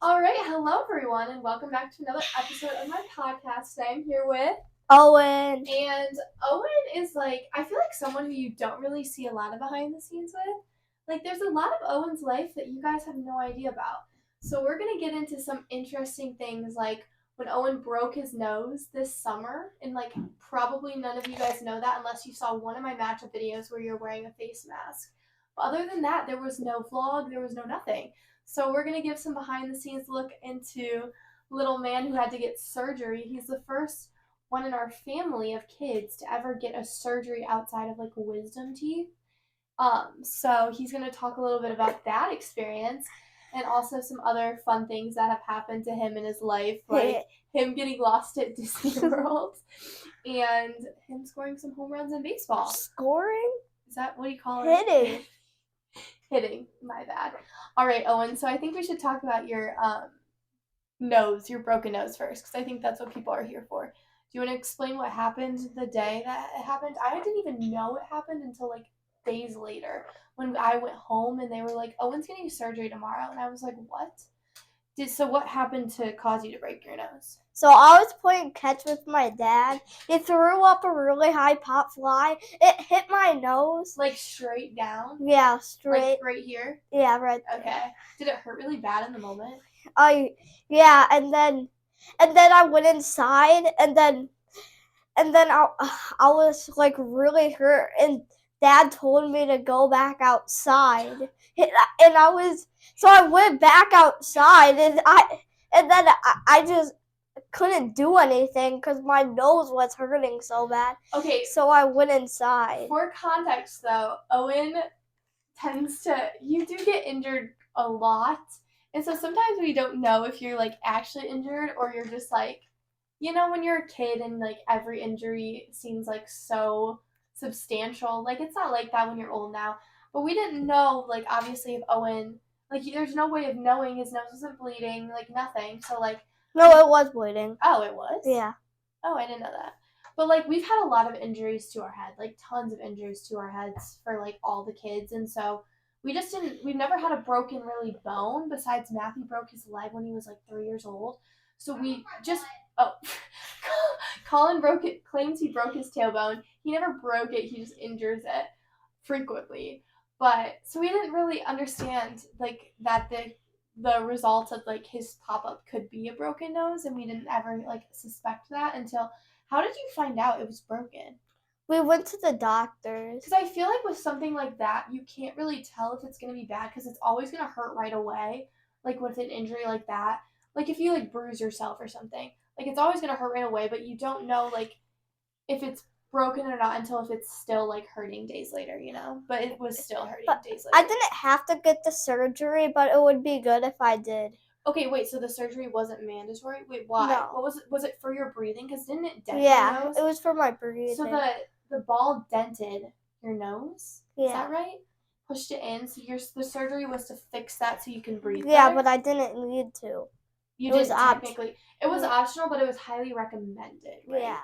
All right, hello everyone, and welcome back to another episode of my podcast. Today I'm here with Owen. and Owen is I feel like someone who you don't really see a lot of behind the scenes with. Like, there's a lot of Owen's life that you guys have no idea about. So we're gonna get into some interesting things, like when Owen broke his nose this summer, and probably none of you guys know that unless you saw one of my matchup videos where you're wearing a face mask. But other than that, there was no vlog, there was no nothing. So we're gonna give some behind the scenes look into little man who had to get surgery. He's the first one in our family of kids to ever get a surgery outside of wisdom teeth. So he's gonna talk a little bit about that experience and also some other fun things that have happened to him in his life, like him getting lost at Disney World and him scoring some home runs in baseball. Scoring? Is that what you call it? Hitting. Hitting, my bad. All right, Owen, so I think we should talk about your nose, your broken nose first, because I think that's what people are here for. Do you want to explain what happened the day that it happened? I didn't even know it happened until days later when I went home and they were like, Owen's getting surgery tomorrow. And I was like, what? So what happened to cause you to break your nose? So I was playing catch with my dad. He threw up a really high pop fly. It hit my nose. Like straight down? Yeah, straight. Like right here? Yeah, right there. Okay. Did it hurt really bad in the moment? Yeah, and then I went inside and then I was like really hurt, and Dad told me to go back outside. And I went back outside, and then I just couldn't do anything because my nose was hurting so bad. Okay. So I went inside. For context, though, Owen you do get injured a lot. And so sometimes we don't know if you're actually injured or you're just when you're a kid and every injury seems so substantial. It's not like that when you're old now. But we didn't know, obviously, if Owen, there's no way of knowing his nose wasn't bleeding, nothing. So, No, it was bleeding. Oh, it was? Yeah. Oh, I didn't know that. But we've had a lot of injuries to our head, tons of injuries to our heads for all the kids. And so we've never had a broken really bone besides Matthew broke his leg when he was 3 years old. So we just, Colin claims he broke his tailbone. He never broke it, he just injures it frequently. But so we didn't really understand that the result of his pop-up could be a broken nose, and we didn't ever suspect that until. How did you find out it was broken? We went to the doctors. Because I feel with something like that, you can't really tell if it's going to be bad because it's always going to hurt right away, with an injury like that. If you bruise yourself or something, it's always going to hurt right away, but you don't know if it's broken or not until if it's still hurting days later, but it was still hurting days later. I didn't have to get the surgery, but it would be good if I did. Okay, wait, so the surgery wasn't mandatory? Wait, why? No. What was it? Was it for your breathing? Because didn't it dent your nose? It was for my breathing. So the ball dented your nose? Yeah. Is that right? Pushed it in, so the surgery was to fix that so you can breathe Yeah, better? but I didn't need to. It was technically. It was optional, but it was highly recommended, right? Yeah.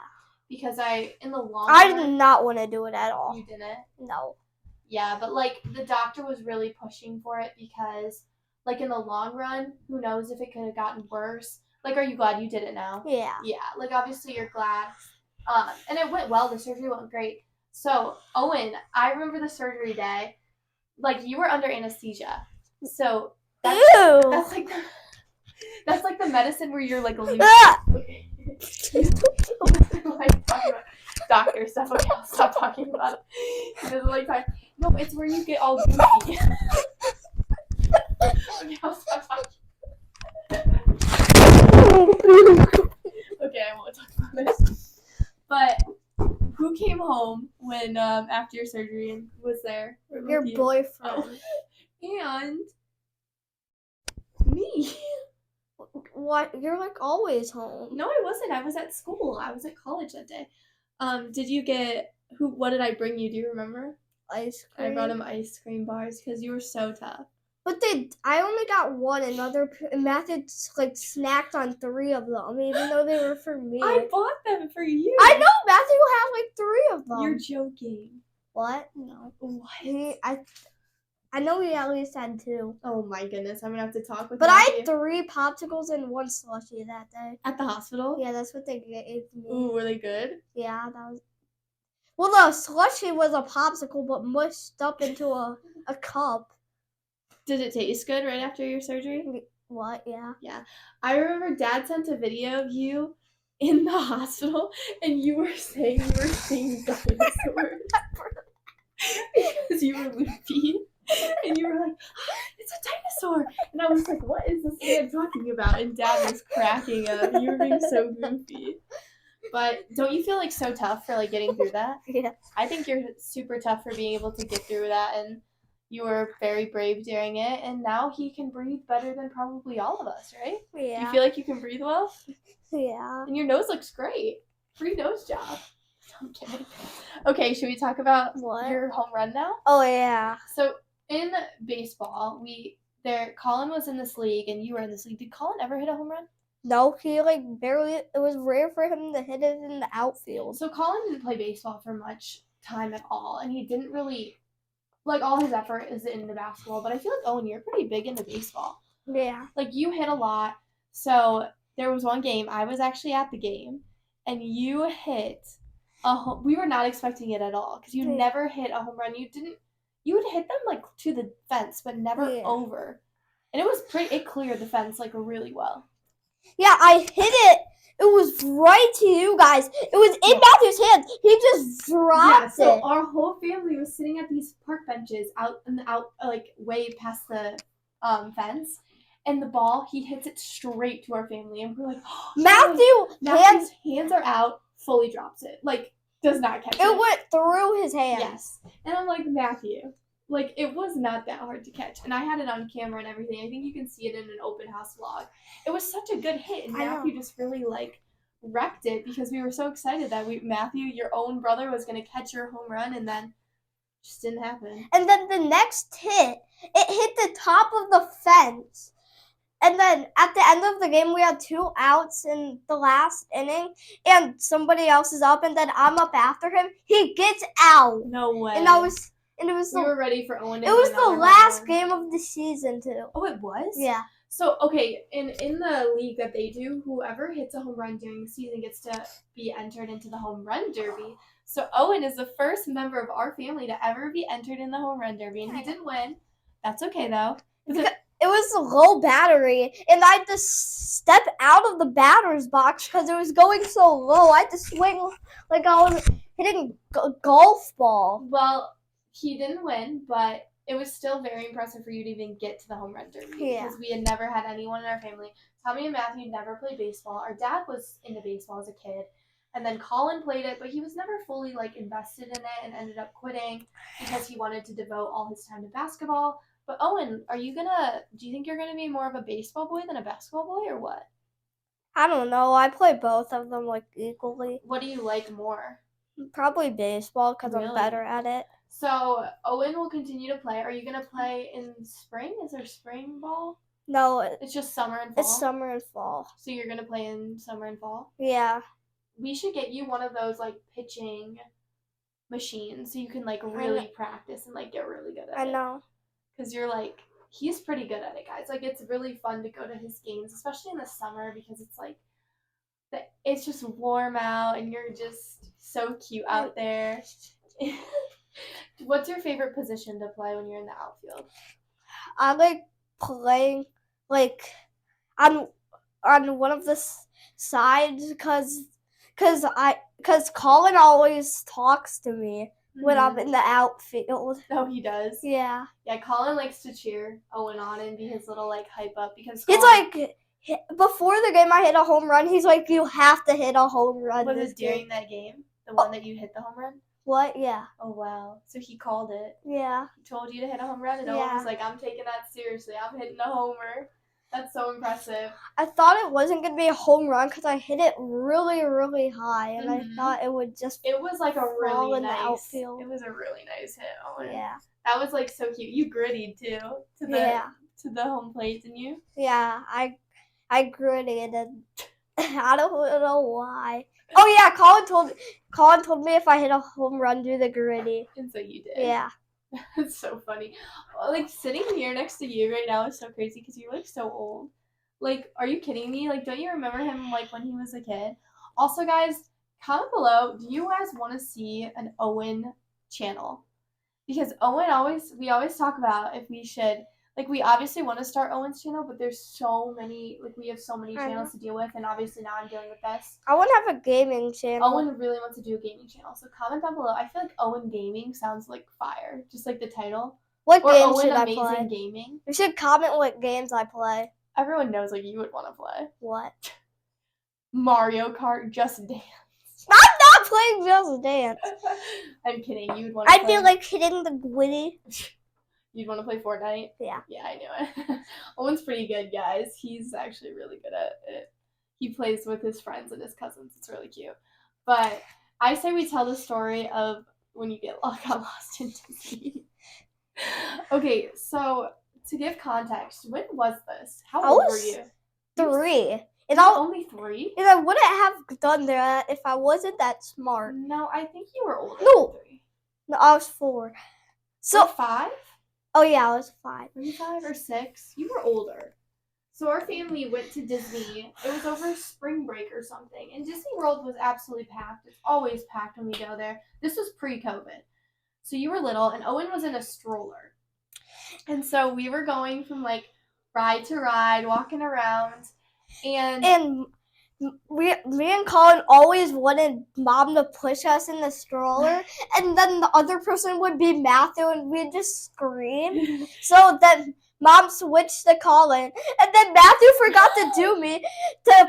Because in the long run... I did not want to do it at all. You didn't? No. Yeah, but the doctor was really pushing for it because in the long run, who knows if it could have gotten worse. Are you glad you did it now? Yeah. Yeah, obviously you're glad. And it went well. The surgery went great. So, Owen, I remember the surgery day. You were under anesthesia. So, that's the medicine where you're loose. Okay. Talking about doctor stuff. Okay, I'll stop talking about it. He doesn't talking. No, it's where you get all goofy. Okay, I'll stop talking. Okay, I won't talk about this. But who came home when after your surgery and was there? Your boyfriend. And me. What? You're always home. No, I wasn't. I was at school. I was at college that day. Did you get what did I bring you? Do you remember? Ice cream. I brought him ice cream bars because you were so tough. But I only got one, and Matthew snacked on 3 of them, even though they were for me. I bought them for you. I know Matthew had 3 of them. You're joking. What? No. What? I know we at least had 2. Oh my goodness, I'm gonna have to talk with But I Matthew. had 3 popsicles and 1 slushie that day. At the hospital? Yeah, that's what they gave me. Ooh, were they good? Yeah, that was. Well, the slushie was a popsicle, but mushed up into a cup. Did it taste good right after your surgery? What? Yeah. Yeah. I remember Dad sent a video of you in the hospital, and you were saying dinosaurs because you were loopy, and you were like, "It's a dinosaur," and I was like, "What is this man talking about?" And Dad was cracking up. You were being so goofy. But don't you feel like so tough for like getting through that? Yeah. I think you're super tough for being able to get through that, and you were very brave during it, and now he can breathe better than probably all of us, right? Yeah. Do you feel like you can breathe well? Yeah. And your nose looks great. Free nose job. I'm kidding. Okay, should we talk about your home run now? Oh yeah. So in baseball, Colin was in this league and you were in this league. Did Colin ever hit a home run? No, he like barely. It was rare for him to hit it in the outfield. So Colin didn't play baseball for much time at all, and he didn't really like all his effort is into basketball. But I feel like Owen, you're pretty big into baseball. Yeah. Like you hit a lot. So there was one game I was actually at the game, and you hit we were not expecting it at all because you never hit a home run. You would hit them like to the fence, but never over. And it was it cleared the fence like really well. Yeah, I hit it. It was right to you guys. It was in Matthew's hand. He just dropped it. So our whole family was sitting at these park benches out like way past the fence. And the ball, he hits it straight to our family. And we're like, oh, Matthew's hands are out, fully drops it. Like, does not catch it. It went through his hands. Yes. And I'm like, Matthew, like, it was not that hard to catch. And I had it on camera and everything. I think you can see it in an open house vlog. It was such a good hit. And Matthew just really, like, wrecked it because we were so excited that Matthew, your own brother, was going to catch your home run. And then just didn't happen. And then the next hit, it hit the top of the fence. And then at the end of the game, we had 2 outs in the last inning, and somebody else is up, and then I'm up after him. He gets out. No way. And it was. We were ready for Owen. It was the last game of the season too. Oh, it was? Yeah. So okay, in the league that they do, whoever hits a home run during the season gets to be entered into the home run derby. So Owen is the first member of our family to ever be entered in the home run derby, and he didn't win. That's okay though. It was a low battery, and I had to step out of the batter's box because it was going so low. I had to swing like I was hitting a golf ball. Well, he didn't win, but it was still very impressive for you to even get to the home run derby because we had never had anyone in our family. Tommy and Matthew never played baseball. Our dad was into baseball as a kid, and then Colin played it, but he was never fully like invested in it and ended up quitting because he wanted to devote all his time to basketball. But Owen, do you think you're gonna be more of a baseball boy than a basketball boy, or what? I don't know. I play both of them like equally. What do you like more? Probably baseball because I'm better at it. So Owen will continue to play. Are you gonna play in spring? Is there spring ball? No, it's just summer and fall. It's summer and fall. So you're gonna play in summer and fall? Yeah. We should get you one of those like pitching machines so you can like really practice and like get really good at it. I know. Because you're like, he's pretty good at it, guys. Like, it's really fun to go to his games, especially in the summer because it's like, it's just warm out and you're just so cute out there. What's your favorite position to play when you're in the outfield? I like playing like on one of the sides because Colin always talks to me when I'm in the outfield. Oh, he does? Yeah. Yeah, Colin likes to cheer Owen on and be his little, like, hype up because He's like, before the game I hit a home run, he's like, you have to hit a home run. Was it during that game? The one that you hit the home run? What? Yeah. Oh, wow. So he called it. Yeah. He told you to hit a home run and Owen was like, I'm taking that seriously. I'm hitting a homer. That's so impressive. I thought it wasn't going to be a home run because I hit it really, really high, and I thought it would just It was like a really nice outfield. It was a really nice hit, Owen. Yeah. That was like so cute. You grittied too to the home plate, didn't you? Yeah, I gritted and I don't know why. Oh yeah, Colin told me if I hit a home run, do the gritty. And so you did. Yeah. It's so funny. Like sitting here next to you right now is so crazy because you look so old. Like, are you kidding me? Like, don't you remember him like when he was a kid? Also, guys, comment below. Do you guys want to see an Owen channel? Because Owen always we always talk about if we should like we obviously want to start Owen's channel, but there's so many like we have so many channels to deal with, and obviously now I'm dealing with this. I want to have a gaming channel. Owen really wants to do a gaming channel, so comment down below. I feel like Owen Gaming sounds like fire, just like the title. What Or games Owen should I Amazing play? Gaming. You should comment what games I play. Everyone knows like you would want to play. What? Mario Kart, Just Dance. I'm not playing Just Dance. I'm kidding. You would want to I feel like hitting the Gwitty. You'd want to play Fortnite? Yeah. Yeah, I knew it. Owen's pretty good, guys. He's actually really good at it. He plays with his friends and his cousins. It's really cute. But I say we tell the story of when you got lost in Disney. Okay, so to give context, when was this? How old were you? 3. And I only 3? And I wouldn't have done that if I wasn't that smart. No, I think you were older No. than 3. No, I was 4. So 5? Oh yeah, I was 5. Were you 5 or 6? You were older. So our family went to Disney. It was over spring break or something. And Disney World was absolutely packed. It's always packed when we go there. This was pre-COVID. So you were little, and Owen was in a stroller. And so we were going from, like, ride to ride, walking around. And me and Colin always wanted Mom to push us in the stroller. And then the other person would be Matthew, and we'd just scream. So then Mom switched to Colin, and then Matthew forgot to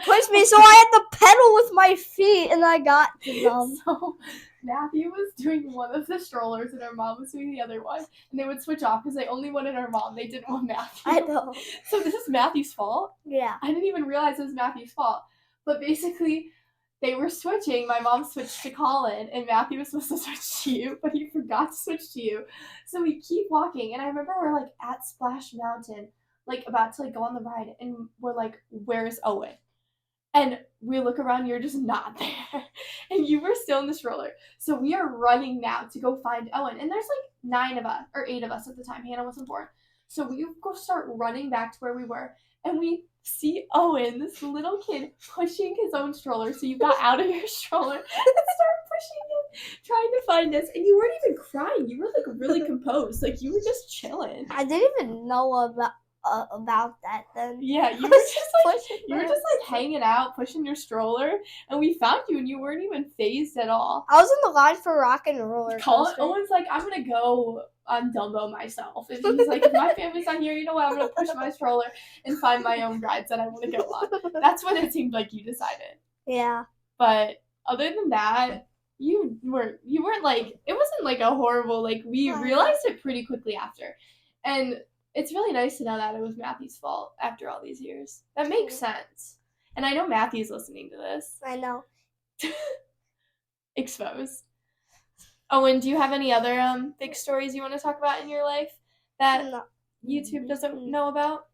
push me, so I had to pedal with my feet, and I got to them. So Matthew was doing one of the strollers, and our mom was doing the other one, and they would switch off because they only wanted our mom. They didn't want Matthew. I know. So this is Matthew's fault? Yeah. I didn't even realize it was Matthew's fault. But basically, they were switching. My mom switched to Colin, and Matthew was supposed to switch to you, but he forgot to switch to you. So we keep walking, and I remember we're, like, at Splash Mountain, like, about to, like, go on the ride, and we're like, where's Owen? And we look around, you're just not there. And you were still in the stroller. So we are running now to go find Owen. And there's, like, 9 of us, or 8 of us at the time. Hannah wasn't born. So we go start running back to where we were, and we see Owen, this little kid, pushing his own stroller. So you got out of your stroller and started pushing him, trying to find us. And you weren't even crying. You were, like, really composed. Like, you were just chilling. I didn't even know about that then. Yeah, you were just like hanging out, pushing your stroller, and we found you, and you weren't even phased at all. I was in the line for Rock and Roller Coaster. Owen's like, I'm gonna go on Dumbo myself, and he's like, if my family's not here, you know what? I'm gonna push my stroller and find my own rides that I want to go on. That's what it seemed like you decided. Yeah. But other than that, you weren't like, it wasn't like a horrible, like, we realized it pretty quickly after, and it's really nice to know that it was Matthew's fault after all these years. That makes sense. And I know Matthew's listening to this. I know. Exposed. Owen, do you have any other big stories you want to talk about in your life that YouTube doesn't know about?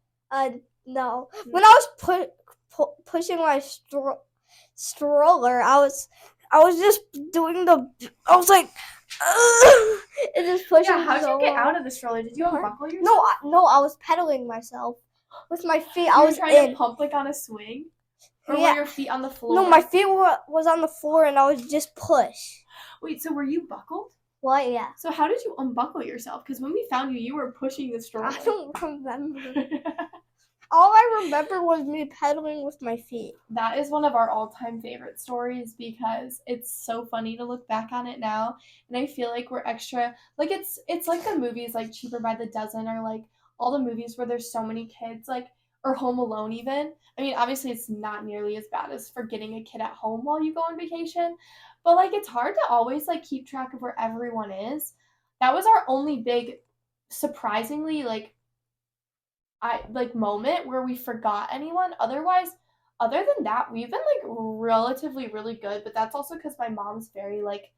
No. When I was pushing my stroller, I was just doing I was like, and just pushing. Yeah, how did you get out of the stroller? Did you unbuckle yourself? No, I was pedaling myself with my feet. I was trying to pump like on a swing, or were your feet on the floor? No, my feet was on the floor, and I was just push. Wait, so were you buckled? What? Yeah. So how did you unbuckle yourself? Because when we found you, you were pushing the stroller. I don't remember. All I remember was me pedaling with my feet. That is one of our all-time favorite stories because it's so funny to look back on it now. And I feel like we're extra, like, it's like the movies like Cheaper by the Dozen, or like all the movies where there's so many kids, like, or Home Alone even. I mean, obviously it's not nearly as bad as forgetting a kid at home while you go on vacation. But, like, it's hard to always, like, keep track of where everyone is. That was our only big, surprisingly, moment where we forgot anyone. Otherwise, other than that, we've been, like, relatively really good, but that's also because my mom's very, like,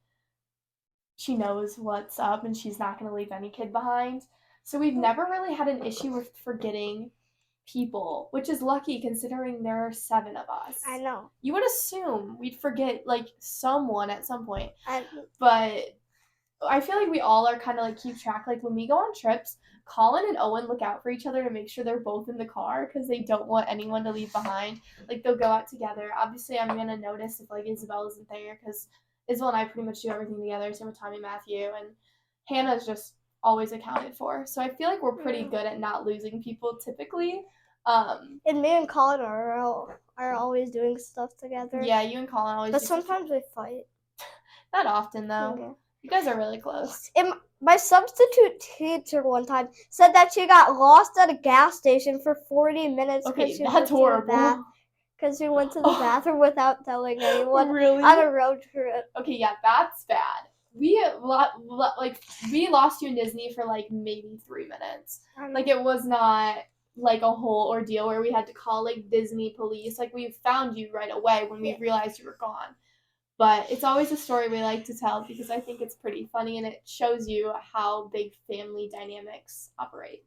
she knows what's up and she's not going to leave any kid behind. So we've never really had an issue with forgetting people, which is lucky considering there are 7 of us. I know. You would assume we'd forget, like, someone at some point. But I feel like we all are kind of like keep track. Like when we go on trips, Colin and Owen look out for each other to make sure they're both in the car because they don't want anyone to leave behind. Like they'll go out together. Obviously, I'm gonna notice if like Isabel isn't there because Isabel and I pretty much do everything together. Same with Tommy and Matthew, and Hannah's just always accounted for. So I feel like we're pretty good at not losing people typically. And me and Colin are always doing stuff together. Yeah, you and Colin always. But sometimes we fight. Not often though. Yeah. You guys are really close. And my substitute teacher one time said that she got lost at a gas station for 40 minutes Okay, she that's horrible. Because she went to the bathroom without telling anyone Really? on a road trip. Okay, yeah, that's bad. We lost you in Disney for like maybe 3 minutes. Like it was not like a whole ordeal where we had to call like Disney police. Like we found you right away when we realized you were gone. But it's always a story we like to tell because I think it's pretty funny and it shows you how big family dynamics operate.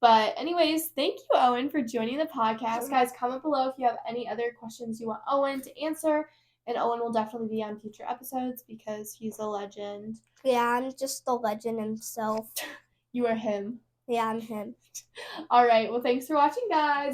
But anyways, thank you, Owen, for joining the podcast. Guys, comment below if you have any other questions you want Owen to answer. And Owen will definitely be on future episodes because he's a legend. Yeah, I'm just the legend himself. You are him. Yeah, I'm him. All right. Well, thanks for watching, guys.